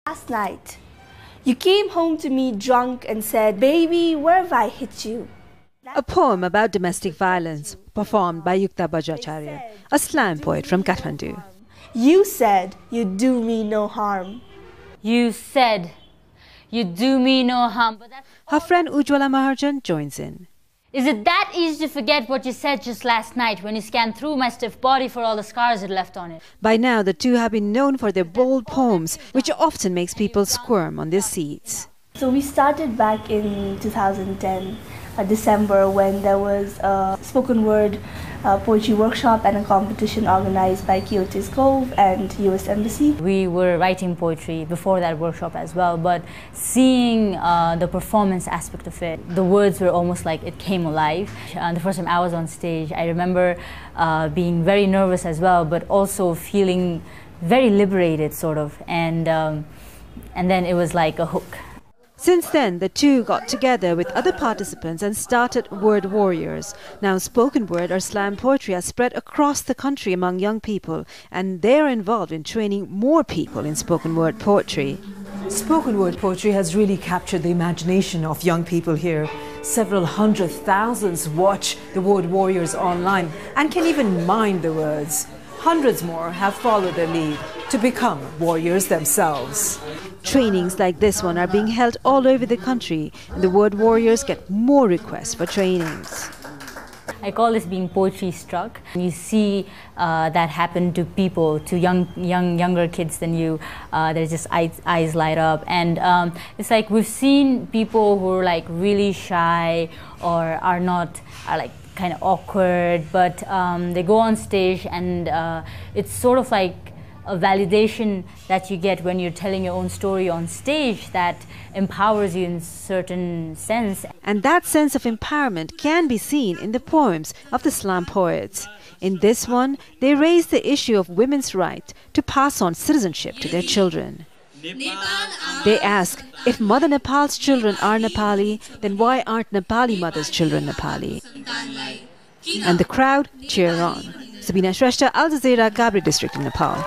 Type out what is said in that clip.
Last night, you came home to me drunk and said, "Baby, where have I hit you?" A poem about domestic violence, performed by Yukta Bajracharya, a slam poet from Kathmandu. You said you do me no harm. You said you do me no harm. But Her friend Ujwala Maharjan joins in. is it that easy to forget what you said just last night when you scanned through my stiff body for all the scars it left on it? By now, the two have been known for their bold poems, which often makes people squirm on their seats. So we started back in 2010, December, when there was a spoken word poetry workshop and a competition organized by Kyoto's Cove and US Embassy. We were writing poetry before that workshop as well, but seeing the performance aspect of it, the words were almost like it came alive. The first time I was on stage, I remember being very nervous as well, but also feeling very liberated, sort of, and then it was like a hook. Since then, the two got together with other participants and started Word Warriors. Now, spoken word or slam poetry has spread across the country among young people, and they are involved in training more people in spoken word poetry. Spoken word poetry has really captured the imagination of young people here. Several hundred thousands watch the Word Warriors online and can even mime the words. Hundreds more have followed their lead to become warriors themselves. Trainings like this one are being held all over the country, and the Word Warriors get more requests for trainings. I call this being poetry struck. You see that happen to people, to younger kids than you. There's just eyes light up, and it's like we've seen people who are like really shy or are like kind of awkward, but they go on stage, and it's sort of like a validation that you get when you're telling your own story on stage that empowers you in certain sense. And that sense of empowerment can be seen in the poems of the slam poets. In this one, they raise the issue of women's right to pass on citizenship to their children. They ask, if Mother Nepal's children are Nepali, then why aren't Nepali mothers' children Nepali? And the crowd cheer on. Sabina Shrestha, Al Jazeera, Kabri district in Nepal.